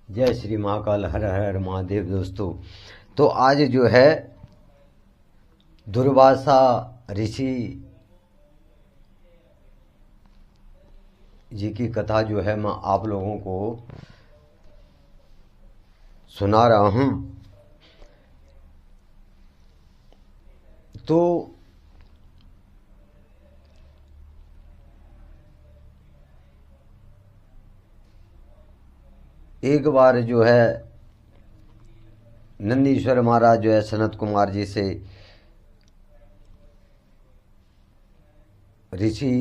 जय श्री महाकाल, हर हर महादेव। दोस्तों, तो आज जो है दुर्वासा ऋषि जी की कथा जो है मैं आप लोगों को सुना रहा हूं। तो एक बार जो है नंदीश्वर महाराज जो है सनत कुमार जी से ऋषि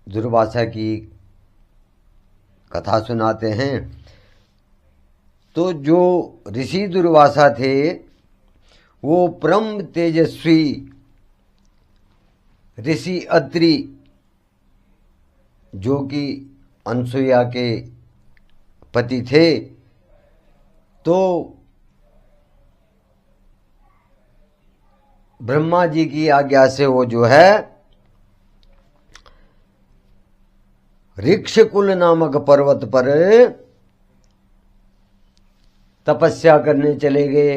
दुर्वासा की कथा सुनाते हैं। तो जो ऋषि दुर्वासा थे वो परम तेजस्वी ऋषि अत्रि, जो कि अनसुईया के पति थे। तो ब्रह्मा जी की आज्ञा से वो जो है ऋक्षकुल नामक पर्वत पर तपस्या करने चले गए।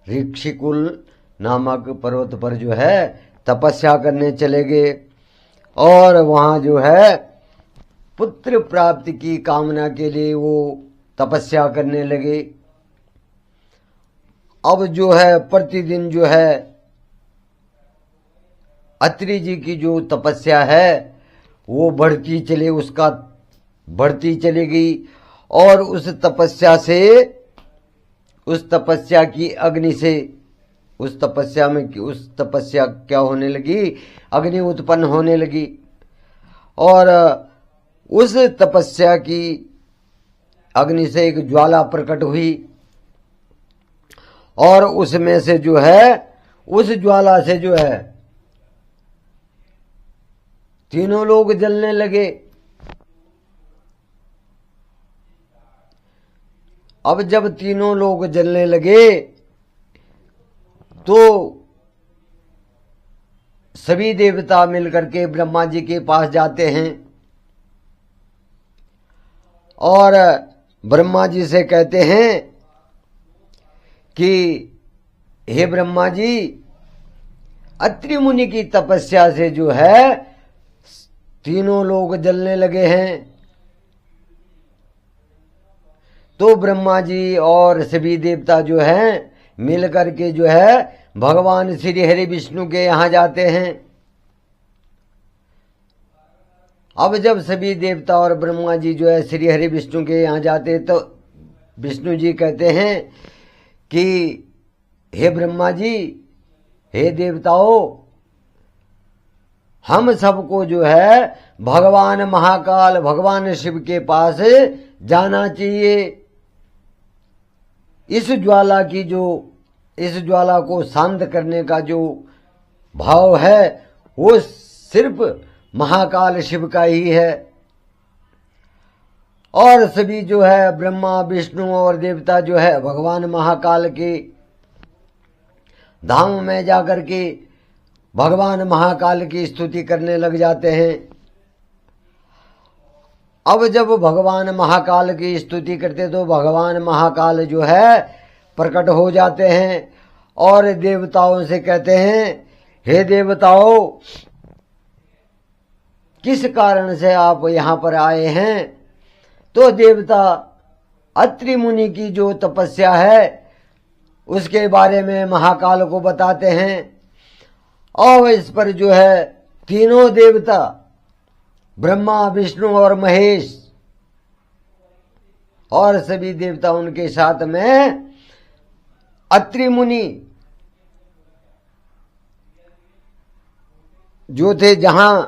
ऋक्षकुल नामक पर्वत पर जो है तपस्या करने चले गए और वहां जो है पुत्र प्राप्ति की कामना के लिए वो तपस्या करने लगे। अब जो है प्रतिदिन जो है अत्रि जी की जो तपस्या है वो बढ़ती चली गई और उस तपस्या की अग्नि से उस तपस्या क्या होने लगी, अग्नि उत्पन्न होने लगी और उस तपस्या की अग्नि से एक ज्वाला प्रकट हुई और उसमें से जो है उस ज्वाला से जो है तीनों लोग जलने लगे। अब जब तीनों लोग जलने लगे तो सभी देवता मिलकर के ब्रह्मा जी के पास जाते हैं और ब्रह्मा जी से कहते हैं कि हे ब्रह्मा जी, अत्रि मुनि की तपस्या से जो है तीनों लोग जलने लगे हैं। तो ब्रह्मा जी और सभी देवता जो हैं मिलकर के जो है भगवान श्री हरि विष्णु के यहां जाते हैं। अब जब सभी देवता और ब्रह्मा जी जो है श्री हरि विष्णु के यहां जाते तो विष्णु जी कहते हैं कि हे ब्रह्मा जी, हे देवताओं, हम सबको जो है भगवान महाकाल भगवान शिव के पास जाना चाहिए। इस ज्वाला को शांत करने का जो भाव है वो सिर्फ महाकाल शिव का ही है। और सभी जो है ब्रह्मा विष्णु और देवता जो है भगवान महाकाल के धाम में जाकर के भगवान महाकाल की स्तुति करने लग जाते हैं। अब जब भगवान महाकाल की स्तुति करते तो भगवान महाकाल जो है प्रकट हो जाते हैं और देवताओं से कहते हैं, हे देवताओं, किस कारण से आप यहां पर आए हैं? तो देवता अत्रि मुनि की जो तपस्या है उसके बारे में महाकाल को बताते हैं और इस पर जो है तीनों देवता ब्रह्मा विष्णु और महेश और सभी देवता उनके साथ में अत्रि मुनि जो थे जहां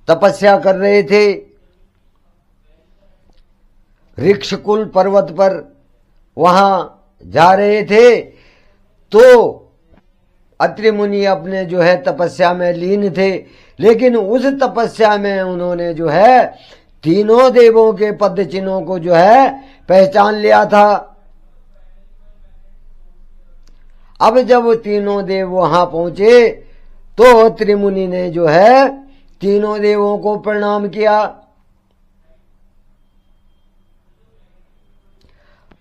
तपस्या कर रहे थे ऋक्षकुल पर्वत पर, वहां जा रहे थे। तो अत्रि मुनि अपने जो है तपस्या में लीन थे, लेकिन उस तपस्या में उन्होंने जो है तीनों देवों के पद चिन्हों को जो है पहचान लिया था। अब जब तीनों देव वहां पहुंचे तो अत्रि मुनि ने जो है तीनों देवों को प्रणाम किया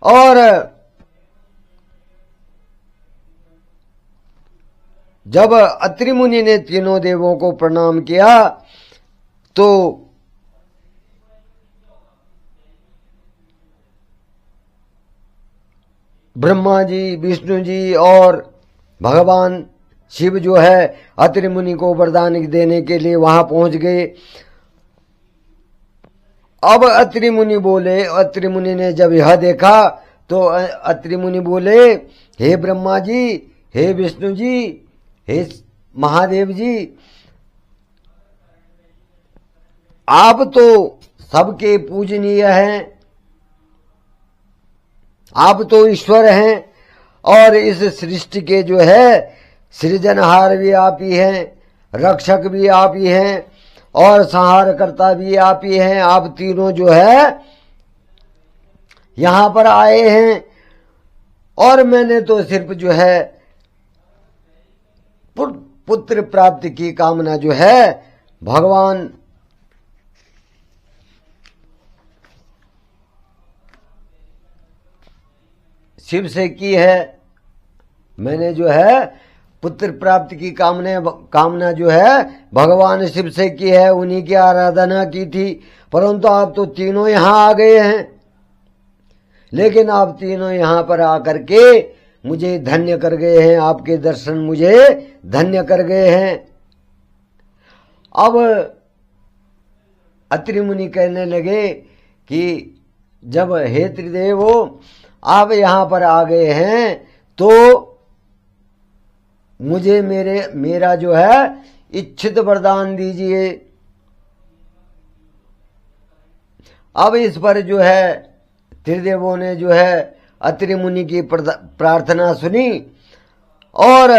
और जब अत्रि मुनि ने तीनों देवों को प्रणाम किया तो ब्रह्मा जी, विष्णु जी और भगवान शिव जो है अत्रि मुनि को वरदान देने के लिए वहां पहुंच गए। अब अत्रि मुनि बोले, अत्रि मुनि ने जब यह देखा तो अत्रि मुनि बोले, हे ब्रह्मा जी, हे विष्णु जी, हे महादेव जी, आप तो सबके पूजनीय हैं, आप तो ईश्वर हैं और इस सृष्टि के जो है सृजनहार भी आप ही हैं, रक्षक भी आप ही हैं और संहारकर्ता भी आप ही हैं। आप तीनों जो है यहां पर आए हैं और मैंने तो सिर्फ जो है पुत्र प्राप्ति की कामना जो है भगवान शिव से की है। मैंने जो है पुत्र प्राप्ति की कामना जो है भगवान शिव से की है, उन्हीं की आराधना की थी। परंतु आप तो तीनों यहां आ गए हैं, लेकिन आप तीनों यहां पर आकर के मुझे धन्य कर गए हैं, आपके दर्शन मुझे धन्य कर गए हैं। अब अत्रि मुनि कहने लगे कि जब हे त्रिदेवो आप यहां पर आ गए हैं तो मुझे मेरा जो है इच्छित वरदान दीजिए। अब इस पर जो है त्रिदेवों ने जो है अत्रि मुनि की प्रार्थना सुनी और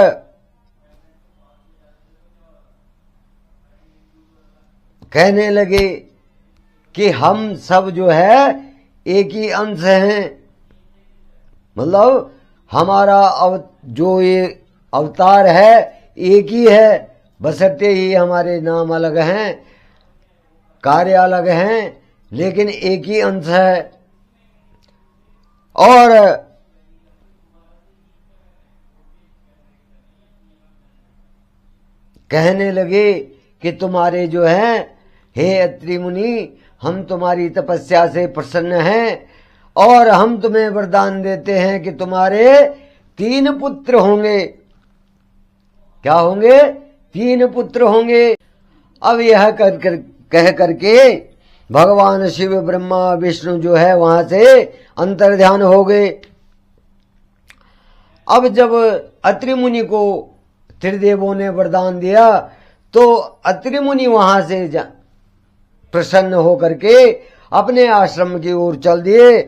कहने लगे कि हम सब जो है एक ही अंश हैं, मतलब हमारा जो ये अवतार है एक ही है, बशर्ते ही हमारे नाम अलग हैं, कार्य अलग हैं, लेकिन एक ही अंश है। और कहने लगे कि तुम्हारे जो हैं हे अत्रि मुनि, हम तुम्हारी तपस्या से प्रसन्न हैं और हम तुम्हें वरदान देते हैं कि तुम्हारे 3 पुत्र होंगे। क्या होंगे? 3 पुत्र होंगे। अब यह कह करके भगवान शिव, ब्रह्मा, विष्णु जो है वहां से अंतर्ध्यान हो गए। अब जब अत्रि मुनि को त्रिदेवों ने वरदान दिया तो अत्रि मुनि वहां से प्रसन्न होकर के अपने आश्रम की ओर चल दिए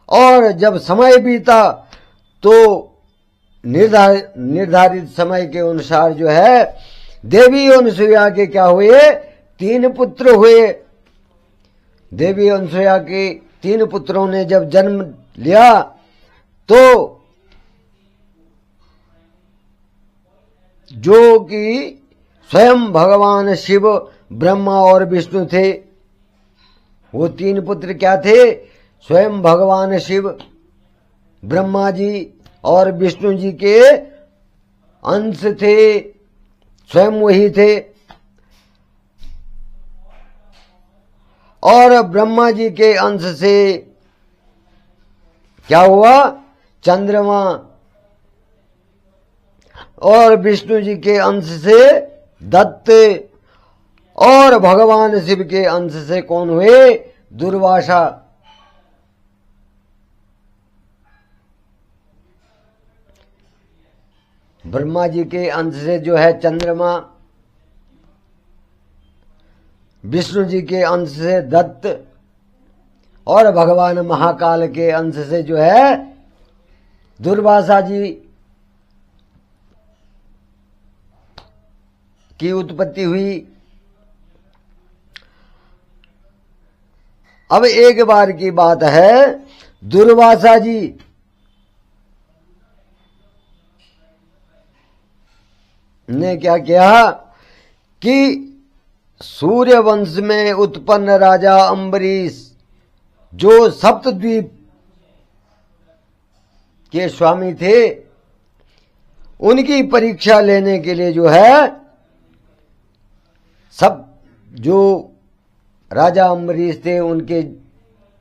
और जब समय बीता तो निर्धारित समय के अनुसार जो है देवी अनुसुईया के क्या हुए? 3 पुत्र हुए। देवी अनुसुईया के 3 पुत्रों ने जब जन्म लिया तो जो कि स्वयं भगवान शिव, ब्रह्मा और विष्णु थे, वो 3 पुत्र क्या थे? स्वयं भगवान शिव, ब्रह्मा जी और विष्णु जी के अंश थे, स्वयं वही थे। और ब्रह्मा जी के अंश से क्या हुआ? चंद्रमा। और विष्णु जी के अंश से दत्त और भगवान शिव के अंश से कौन हुए? दुर्वासा। ब्रह्मा जी के अंश से जो है चंद्रमा, विष्णु जी के अंश से दत्त और भगवान महाकाल के अंश से जो है दुर्वासा जी की उत्पत्ति हुई। अब एक बार की बात है, दुर्वासा जी ने क्या किया कि सूर्य वंश में उत्पन्न राजा अम्बरीश जो सप्तद्वीप के स्वामी थे, उनकी परीक्षा लेने के लिए जो है सब जो राजा अम्बरीश थे उनके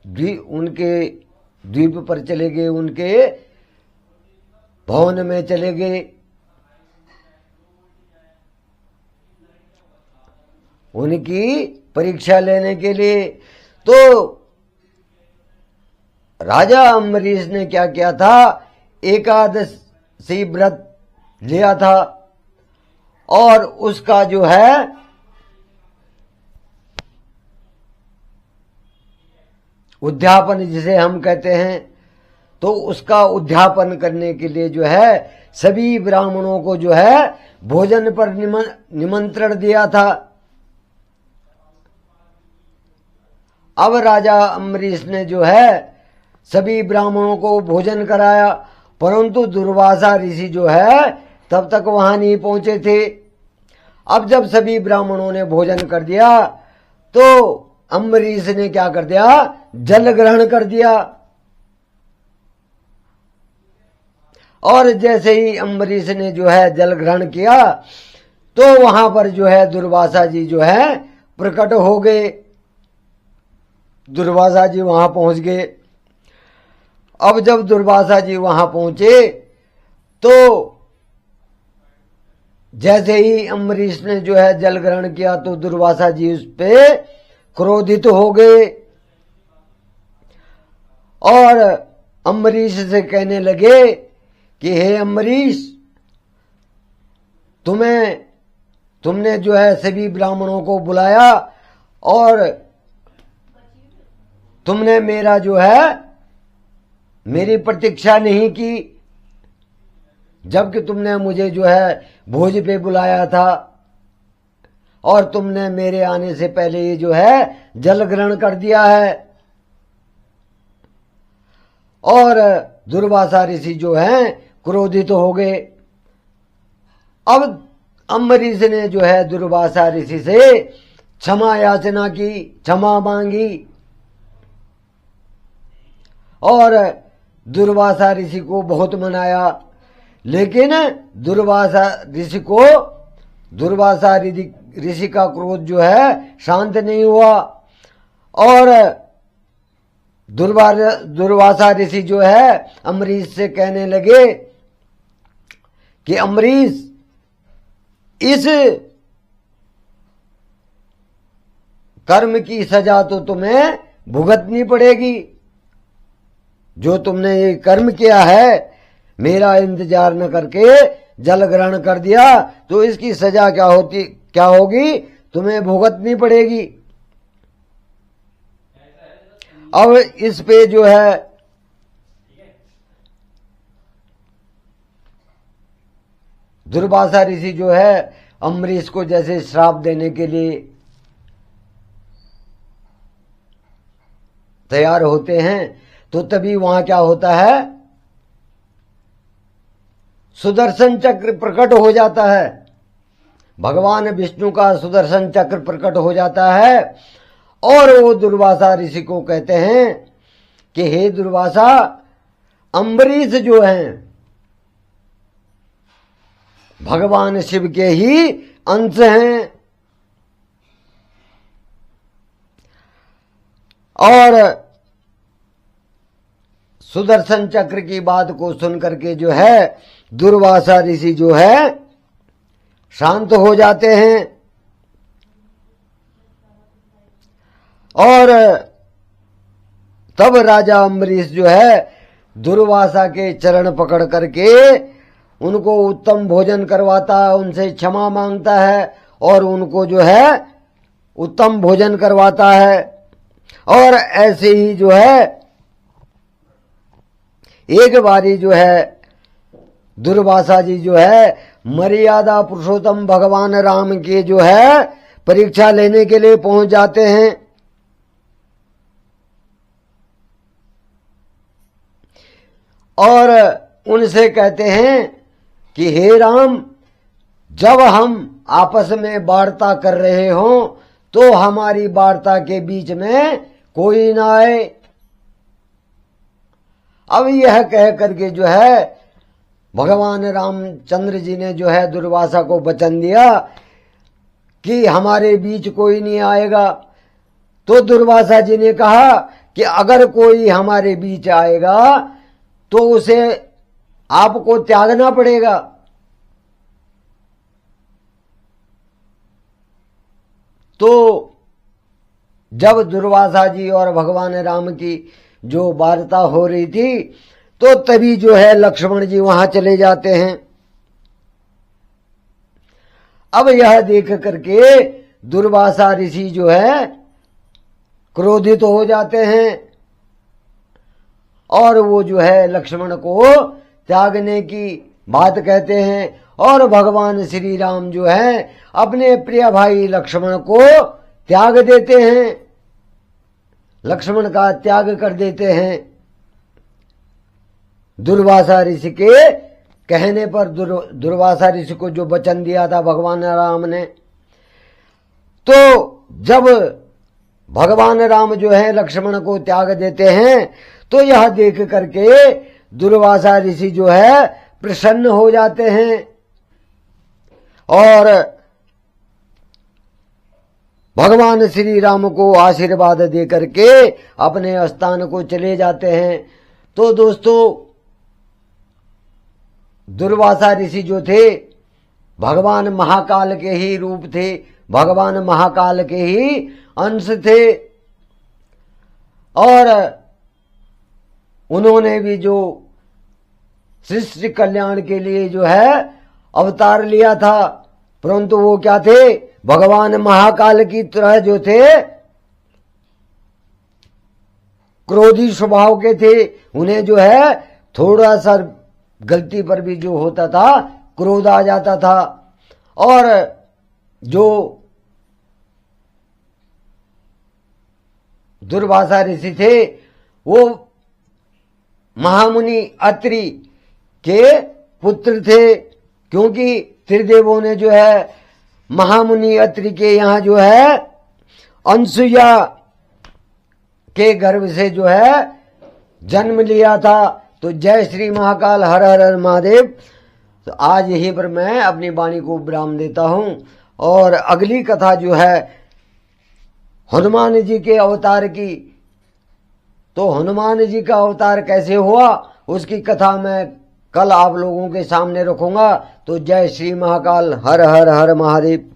द्वीप पर चले गए, उनके भवन में चले गए। उनकी परीक्षा लेने के लिए तो राजा अम्बरीश ने क्या किया था, एकादशी व्रत लिया था और उसका जो है उद्यापन जिसे हम कहते हैं, तो उसका उद्यापन करने के लिए जो है सभी ब्राह्मणों को जो है भोजन पर निमंत्रण दिया था। अब राजा अम्बरीश ने जो है सभी ब्राह्मणों को भोजन कराया, परंतु दुर्वासा ऋषि जो है तब तक वहां नहीं पहुंचे थे। अब जब सभी ब्राह्मणों ने भोजन कर दिया तो अम्बरीश ने क्या कर दिया, जल ग्रहण कर दिया। और जैसे ही अम्बरीश ने जो है जल ग्रहण किया तो वहां पर जो है दुर्वासा जी जो है प्रकट हो गए। दुर्वासा जी वहां पहुंच गए। अब जब दुर्वासा जी वहां पहुंचे तो जैसे ही अम्बरीश ने जो है जल ग्रहण किया तो दुर्वासा जी उस पे क्रोधित हो गए और अम्बरीश से कहने लगे कि हे अम्बरीश, तुमने जो है सभी ब्राह्मणों को बुलाया और तुमने मेरा जो है मेरी प्रतीक्षा नहीं की, जबकि तुमने मुझे जो है भोज पे बुलाया था और तुमने मेरे आने से पहले ये जो है जल ग्रहण कर दिया है। और दुर्वासा ऋषि जो हैं क्रोधित हो गए। अब अम्बरीश ने जो है दुर्वासा ऋषि से क्षमा याचना की, क्षमा मांगी और दुर्वासा ऋषि को बहुत मनाया, लेकिन दुर्वासा ऋषि का क्रोध जो है शांत नहीं हुआ और दुर्वासा ऋषि जो है अम्बरीश से कहने लगे कि अम्बरीश, इस कर्म की सजा तो तुम्हें भुगतनी पड़ेगी। जो तुमने ये कर्म किया है, मेरा इंतजार न करके जल ग्रहण कर दिया, तो इसकी सजा क्या होगी, तुम्हें भुगतनी पड़ेगी। अब इस पे जो है दुर्वासा ऋषि जो है अम्बरीश को जैसे श्राप देने के लिए तैयार होते हैं, तो तभी वहां क्या होता है, सुदर्शन चक्र प्रकट हो जाता है। भगवान विष्णु का सुदर्शन चक्र प्रकट हो जाता है और वो दुर्वासा ऋषि को कहते हैं कि हे दुर्वासा, अम्बरीश जो हैं भगवान शिव के ही अंश हैं और सुदर्शन चक्र की बात को सुनकर के जो है दुर्वासा ऋषि जो है शांत हो जाते हैं और तब राजा अम्बरीश जो है दुर्वासा के चरण पकड़ करके उनको उत्तम भोजन करवाता है, उनसे क्षमा मांगता है और उनको जो है उत्तम भोजन करवाता है। और ऐसे ही जो है एक बारी जो है दुर्वासा जी जो है मर्यादा पुरुषोत्तम भगवान राम के जो है परीक्षा लेने के लिए पहुंच जाते हैं और उनसे कहते हैं कि हे राम, जब हम आपस में वार्ता कर रहे हों तो हमारी वार्ता के बीच में कोई ना आए। अब यह कह करके जो है भगवान रामचंद्र जी ने जो है दुर्वासा को वचन दिया कि हमारे बीच कोई नहीं आएगा। तो दुर्वासा जी ने कहा कि अगर कोई हमारे बीच आएगा तो उसे आपको त्यागना पड़ेगा। तो जब दुर्वासा जी और भगवान राम की जो वार्ता हो रही थी तो तभी जो है लक्ष्मण जी वहां चले जाते हैं। अब यह देख करके दुर्वासा ऋषि जो है क्रोधित हो जाते हैं और वो जो है लक्ष्मण को त्यागने की बात कहते हैं और भगवान श्री राम जो है अपने प्रिय भाई लक्ष्मण को त्याग देते हैं, लक्ष्मण का त्याग कर देते हैं। दुर्वासा ऋषि के कहने पर दुर्वासा ऋषि को जो वचन दिया था भगवान राम ने, तो जब भगवान राम जो है लक्ष्मण को त्याग देते हैं तो यह देख करके दुर्वासा ऋषि जो है प्रसन्न हो जाते हैं और भगवान श्री राम को आशीर्वाद दे करके अपने स्थान को चले जाते हैं। तो दोस्तों दुर्वासा ऋषि जो थे भगवान महाकाल के ही रूप थे, भगवान महाकाल के ही अंश थे और उन्होंने भी जो सृष्टि कल्याण के लिए जो है अवतार लिया था, परंतु वो क्या थे, भगवान महाकाल की तरह जो थे क्रोधी स्वभाव के थे। उन्हें जो है थोड़ा सा गलती पर भी जो होता था क्रोध आ जाता था और जो दुर्वासा ऋषि थे वो महामुनि अत्रि के पुत्र थे, क्योंकि त्रिदेवों ने जो है महामुनि अत्रि के यहाँ जो है अनसुया के गर्भ से जो है जन्म लिया था। तो जय श्री महाकाल, हर हर हर महादेव। तो आज यहीं पर मैं अपनी वाणी को विराम देता हूं और अगली कथा जो है हनुमान जी के अवतार की, तो हनुमान जी का अवतार कैसे हुआ उसकी कथा मैं कल आप लोगों के सामने रखूंगा। तो जय श्री महाकाल, हर हर हर महादेव।